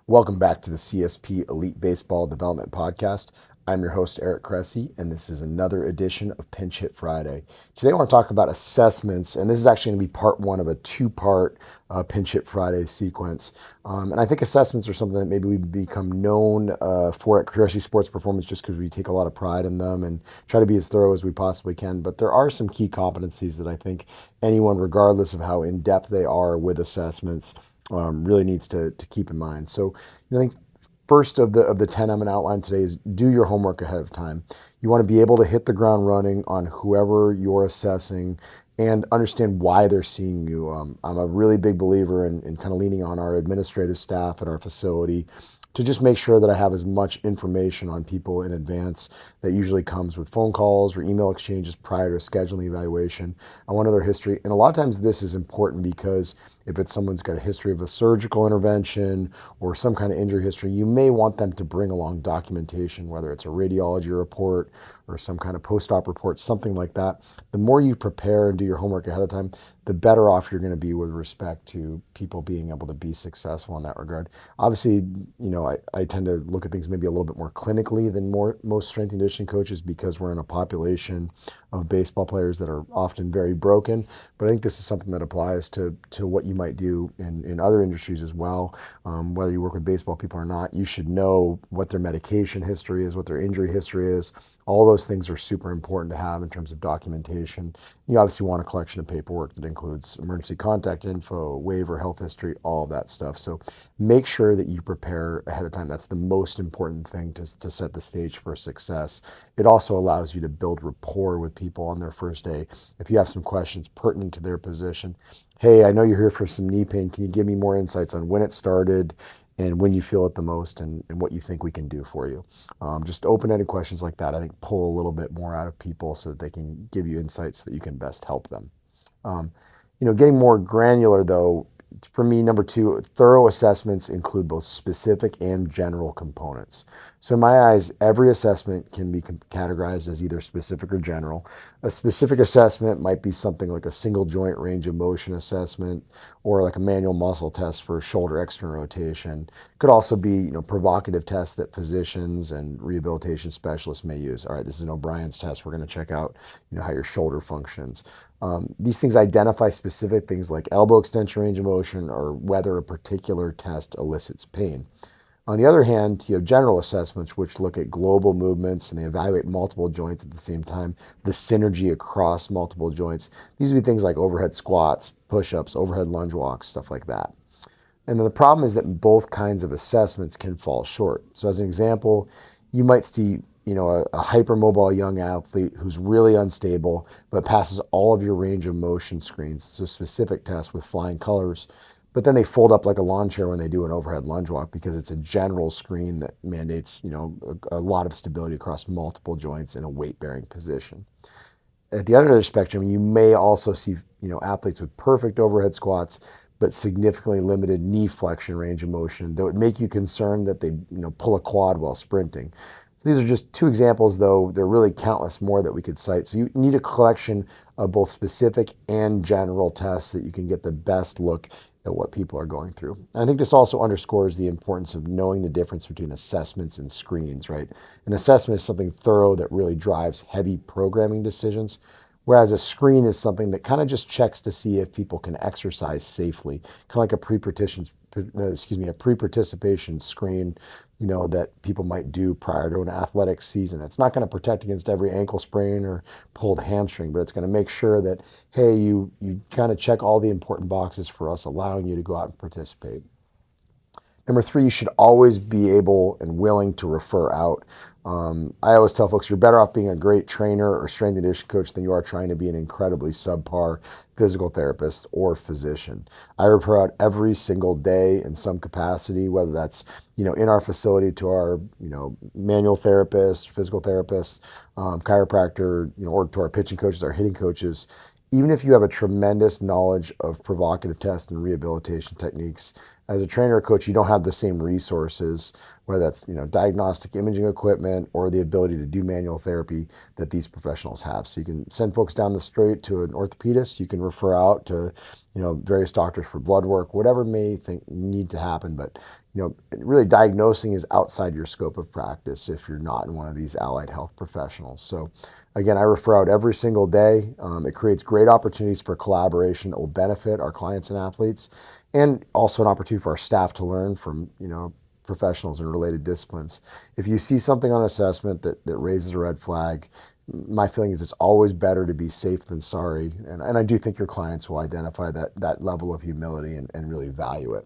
Welcome back to the CSP Elite Baseball Development Podcast. I'm your host, Eric Cressey, and this is another edition of Pinch Hit Friday. Today I want to talk about assessments, and this is actually going to be part one of a two-part Pinch Hit Friday sequence. And I think assessments are something that maybe we've become known for at Cressey Sports Performance just because we take a lot of pride in them and try to be as thorough as we possibly can. But there are some key competencies that I think anyone, regardless of how in-depth they are with assessments, really needs to keep in mind. So I think first of the 10 I'm going to outline today is do your homework ahead of time. You want to be able to hit the ground running on whoever you're assessing and understand why they're seeing you. I'm a really big believer in kind of leaning on our administrative staff at our facility to just make sure that I have as much information on people in advance. That usually comes with phone calls or email exchanges prior to scheduling evaluation. I want to know their history. And a lot of times this is important because if it's someone's got a history of a surgical intervention or some kind of injury history, you may want them to bring along documentation, whether it's a radiology report or some kind of post-op report, something like that. The more you prepare and do your homework ahead of time, the better off you're going to be with respect to people being able to be successful in that regard. Obviously, I tend to look at things maybe a little bit more clinically than most strength and conditioning coaches because we're in a population of baseball players that are often very broken. But I think this is something that applies to what you might do in other industries as well. Whether you work with baseball people or not, you should know what their medication history is, what their injury history is. All those things are super important to have in terms of documentation. You obviously want a collection of paperwork that includes emergency contact info, waiver, health history, all of that stuff. So make sure that you prepare ahead of time. That's the most important thing to set the stage for success. It also allows you to build rapport with people on their first day. If you have some questions pertinent to their position, hey, I know you're here for some knee pain. Can you give me more insights on when it started and when you feel it the most and what you think we can do for you? Just open-ended questions like that, I think, pull a little bit more out of people so that they can give you insights that you can best help them. Getting more granular, though, for me, number two, thorough assessments include both specific and general components. So in my eyes, every assessment can be categorized as either specific or general. A specific assessment might be something like a single joint range of motion assessment or like a manual muscle test for shoulder external rotation. It could also be, provocative tests that physicians and rehabilitation specialists may use. All right, this is an O'Brien's test. We're going to check out, how your shoulder functions. These things identify specific things like elbow extension range of motion or whether a particular test elicits pain. On the other hand, you have general assessments, which look at global movements and they evaluate multiple joints at the same time, the synergy across multiple joints. These would be things like overhead squats, push-ups, overhead lunge walks, stuff like that. And then the problem is that both kinds of assessments can fall short. So as an example, you might see a hypermobile young athlete who's really unstable, but passes all of your range of motion screens, so specific tests with flying colors, but then they fold up like a lawn chair when they do an overhead lunge walk because it's a general screen that mandates, a lot of stability across multiple joints in a weight-bearing position. At the other end of the spectrum, you may also see, athletes with perfect overhead squats, but significantly limited knee flexion range of motion that would make you concerned that they, pull a quad while sprinting. So these are just two examples, though there are really countless more that we could cite. So you need a collection of both specific and general tests that you can get the best look at what people are going through. And I think this also underscores the importance of knowing the difference between assessments and screens, right? An assessment is something thorough that really drives heavy programming decisions, whereas a screen is something that kind of just checks to see if people can exercise safely, kind of like a pre-participation screen, that people might do prior to an athletic season. It's not going to protect against every ankle sprain or pulled hamstring, but it's going to make sure that, hey, you kind of check all the important boxes for us, allowing you to go out and participate. Number three, you should always be able and willing to refer out. I always tell folks you're better off being a great trainer or strength and conditioning coach than you are trying to be an incredibly subpar physical therapist or physician. I refer out every single day in some capacity, whether that's in our facility to our manual therapist, physical therapist, chiropractor, or to our pitching coaches, our hitting coaches. Even if you have a tremendous knowledge of provocative tests and rehabilitation techniques, as a trainer or coach, you don't have the same resources, whether that's diagnostic imaging equipment or the ability to do manual therapy that these professionals have. So you can send folks down the street to an orthopedist. You can refer out to various doctors for blood work, whatever may need to happen. But really diagnosing is outside your scope of practice if you're not in one of these allied health professionals. So again, I refer out every single day. It creates great opportunities for collaboration that will benefit our clients and athletes, and also an opportunity for our staff to learn from professionals in related disciplines. If you see something on assessment that raises a red flag, my feeling is it's always better to be safe than sorry. And I do think your clients will identify that level of humility and really value it.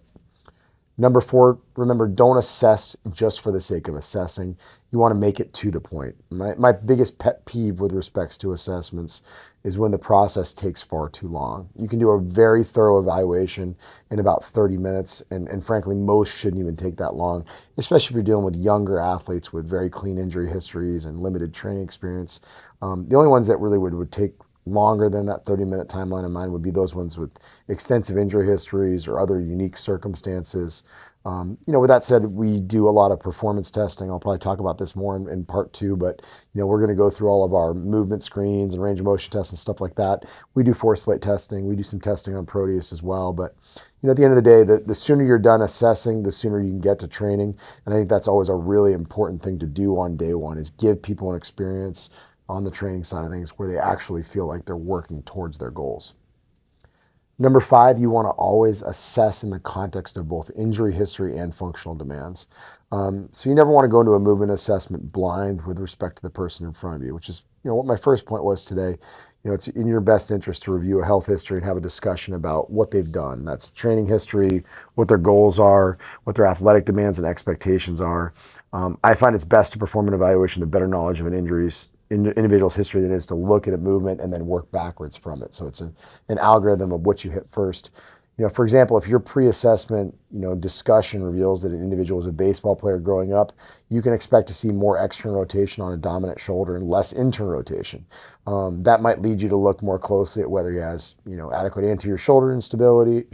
Number 4, remember, don't assess just for the sake of assessing. You want to make it to the point. My biggest pet peeve with respects to assessments is when the process takes far too long. You can do a very thorough evaluation in about 30 minutes, and frankly, most shouldn't even take that long, especially if you're dealing with younger athletes with very clean injury histories and limited training experience. The only ones that really would take longer than that 30-minute timeline in mind would be those ones with extensive injury histories or other unique circumstances. With that said, we do a lot of performance testing. I'll probably talk about this more in part 2, but we're going to go through all of our movement screens and range of motion tests and stuff like that. We do force plate testing. We do some testing on Proteus as well. But at the end of the day, the sooner you're done assessing, the sooner you can get to training. And I think that's always a really important thing to do on day one, is give people an experience on the training side of things where they actually feel like they're working towards their goals. Number 5, you want to always assess in the context of both injury history and functional demands. So you never want to go into a movement assessment blind with respect to the person in front of you, which is what my first point was today. It's in your best interest to review a health history and have a discussion about what they've done. That's training history, what their goals are, what their athletic demands and expectations are. I find it's best to perform an evaluation with better knowledge of an individual's history than it is to look at a movement and then work backwards from it. So it's an algorithm of what you hit first. For example, if your pre-assessment, discussion reveals that an individual is a baseball player growing up, you can expect to see more external rotation on a dominant shoulder and less internal rotation. That might lead you to look more closely at whether he has, adequate anterior shoulder stability,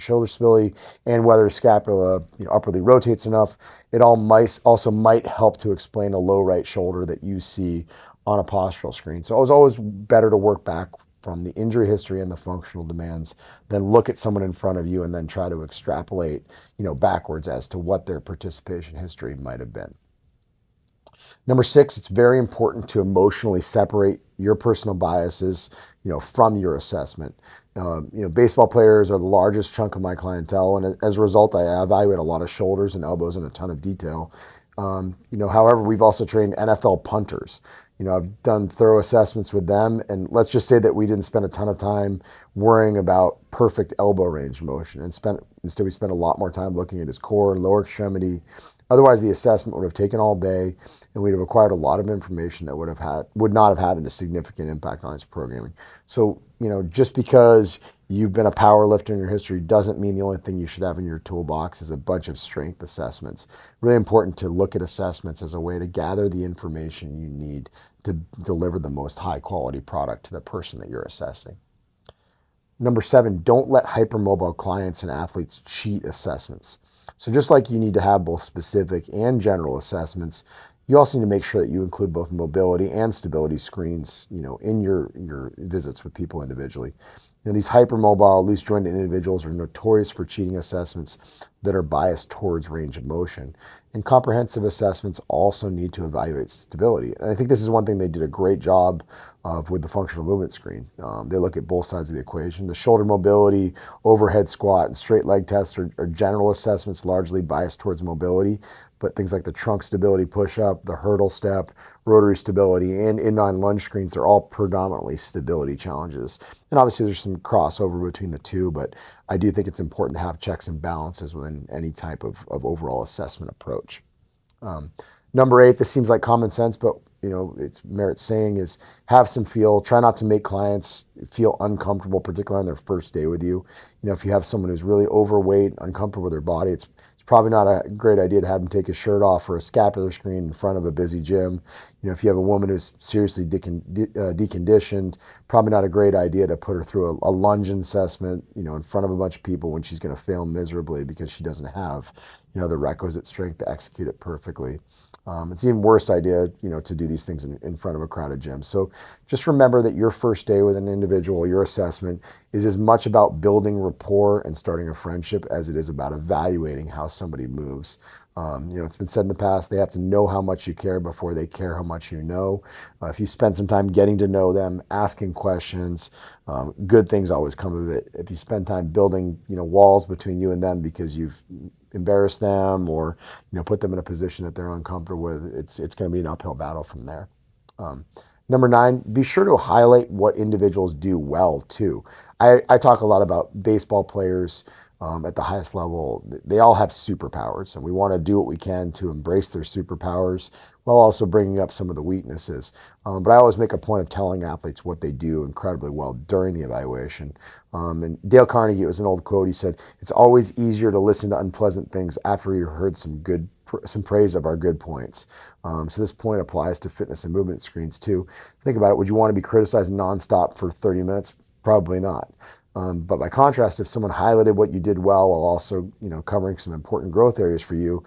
and whether his scapula, upwardly rotates enough. It also might help to explain a low right shoulder that you see on a postural screen. So it was always better to work back from the injury history and the functional demands than look at someone in front of you and then try to extrapolate, backwards as to what their participation history might have been. Number 6, it's very important to emotionally separate your personal biases, from your assessment. Baseball players are the largest chunk of my clientele, and as a result, I evaluate a lot of shoulders and elbows in a ton of detail. However, we've also trained NFL punters. I've done thorough assessments with them, and let's just say that we didn't spend a ton of time worrying about perfect elbow range of motion, and instead we spent a lot more time looking at his core and lower extremity. Otherwise, the assessment would have taken all day, and we'd have acquired a lot of information that would not have had a significant impact on his programming. So, just because you've been a power lifter in your history doesn't mean the only thing you should have in your toolbox is a bunch of strength assessments. Really important to look at assessments as a way to gather the information you need to deliver the most high quality product to the person that you're assessing. Number 7, don't let hypermobile clients and athletes cheat assessments. So just like you need to have both specific and general assessments, you also need to make sure that you include both mobility and stability screens, in your visits with people individually. These hypermobile, loose jointed individuals are notorious for cheating assessments that are biased towards range of motion. And comprehensive assessments also need to evaluate stability. And I think this is one thing they did a great job of with the functional movement screen. They look at both sides of the equation. The shoulder mobility, overhead squat, and straight leg tests are general assessments largely biased towards mobility, but things like the trunk stability push-up, the hurdle step, rotary stability, and inline lunge screens, they're all predominantly stability challenges. And obviously there's some crossover between the two, but I do think it's important to have checks and balances within any type of overall assessment approach. Number 8, this seems like common sense, but it's merits saying, is have some feel. Try not to make clients feel uncomfortable, particularly on their first day with you. If you have someone who's really overweight, uncomfortable with their body, it's probably not a great idea to have them take his shirt off for a scapular screen in front of a busy gym. If you have a woman who's seriously deconditioned, probably not a great idea to put her through a lunge assessment, in front of a bunch of people when she's going to fail miserably because she doesn't have, the requisite strength to execute it perfectly. It's an even worse idea, to do these things in front of a crowded gym. So just remember that your first day with an individual, your assessment, is as much about building rapport and starting a friendship as it is about evaluating how somebody moves. It's been said in the past, they have to know how much you care before they care how much you know. If you spend some time getting to know them, asking questions, good things always come of it. If you spend time building, walls between you and them because you've embarrassed them or, put them in a position that they're uncomfortable with, it's going to be an uphill battle from there. Number 9, be sure to highlight what individuals do well too. I talk a lot about baseball players at the highest level. They all have superpowers, and we want to do what we can to embrace their superpowers while also bringing up some of the weaknesses. But I always make a point of telling athletes what they do incredibly well during the evaluation. And Dale Carnegie, it was an old quote, he said, "It's always easier to listen to unpleasant things after you've heard some praise of our good points." So this point applies to fitness and movement screens too. Think about it. Would you want to be criticized nonstop for 30 minutes? Probably not. But by contrast, if someone highlighted what you did well while also, covering some important growth areas for you,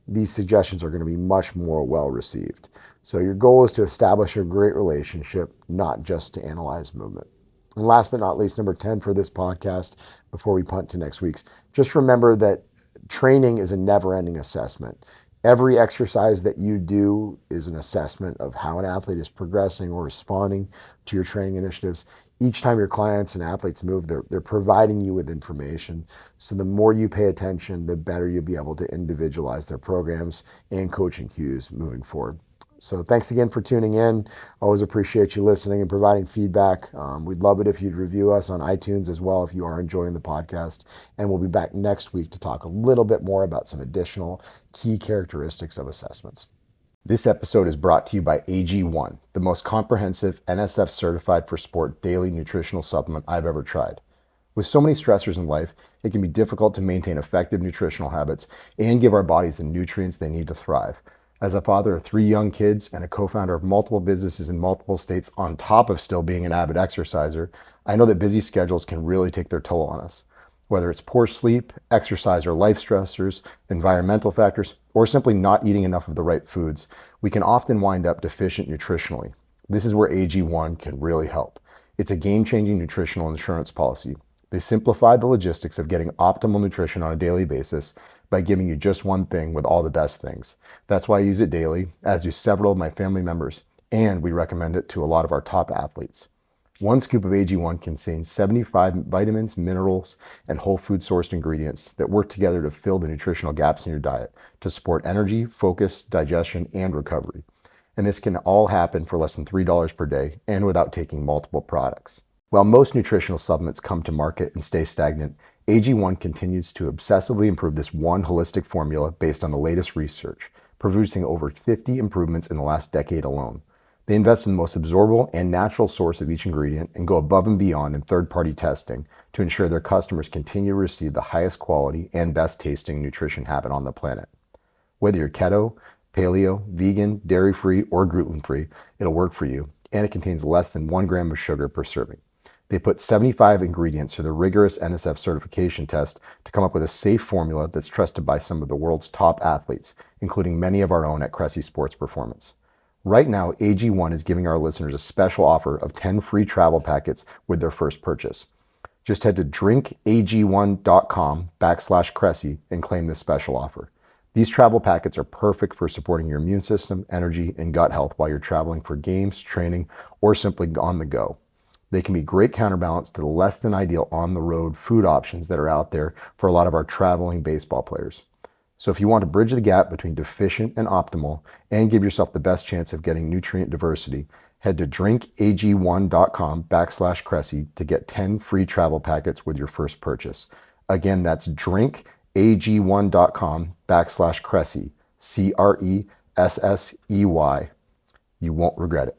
these suggestions are going to be much more well received. So your goal is to establish a great relationship, not just to analyze movement. And last but not least, number 10 for this podcast, before we punt to next week's, just remember that training is a never-ending assessment. Every exercise that you do is an assessment of how an athlete is progressing or responding to your training initiatives. Each time your clients and athletes move, they're providing you with information. So the more you pay attention, the better you'll be able to individualize their programs and coaching cues moving forward. So thanks again for tuning in. Always appreciate you listening and providing feedback. We'd love it if you'd review us on iTunes as well if you are enjoying the podcast. And we'll be back next week to talk a little bit more about some additional key characteristics of assessments. This episode is brought to you by AG1, the most comprehensive NSF certified for sport daily nutritional supplement I've ever tried. With so many stressors in life, it can be difficult to maintain effective nutritional habits and give our bodies the nutrients they need to thrive. As a father of 3 young kids and a co-founder of multiple businesses in multiple states on top of still being an avid exerciser, I know that busy schedules can really take their toll on us. Whether it's poor sleep, exercise or life stressors, environmental factors, or simply not eating enough of the right foods, we can often wind up deficient nutritionally. This is where AG1 can really help. It's a game-changing nutritional insurance policy. They simplify the logistics of getting optimal nutrition on a daily basis by giving you just one thing with all the best things. That's why I use it daily, as do several of my family members, and we recommend it to a lot of our top athletes. 1 scoop of AG1 contains 75 vitamins, minerals, and whole food sourced ingredients that work together to fill the nutritional gaps in your diet to support energy, focus, digestion, and recovery. And this can all happen for less than $3 per day and without taking multiple products. While most nutritional supplements come to market and stay stagnant, AG1 continues to obsessively improve this one holistic formula based on the latest research, producing over 50 improvements in the last decade alone. They invest in the most absorbable and natural source of each ingredient and go above and beyond in third-party testing to ensure their customers continue to receive the highest quality and best tasting nutrition habit on the planet. Whether you're keto, paleo, vegan, dairy-free, or gluten-free, it'll work for you, and it contains less than 1 gram of sugar per serving. They put 75 ingredients through the rigorous NSF certification test to come up with a safe formula that's trusted by some of the world's top athletes, including many of our own at Cressey Sports Performance. Right now, AG1 is giving our listeners a special offer of 10 free travel packets with their first purchase. Just head to drinkag1.com/Cressey and claim this special offer. These travel packets are perfect for supporting your immune system, energy, and gut health while you're traveling for games, training, or simply on the go. They can be great counterbalance to the less than ideal on-the-road food options that are out there for a lot of our traveling baseball players. So if you want to bridge the gap between deficient and optimal and give yourself the best chance of getting nutrient diversity, head to drinkag1.com/Cressey to get 10 free travel packets with your first purchase. Again, that's drinkag1.com/Cressey, Cressey. You won't regret it.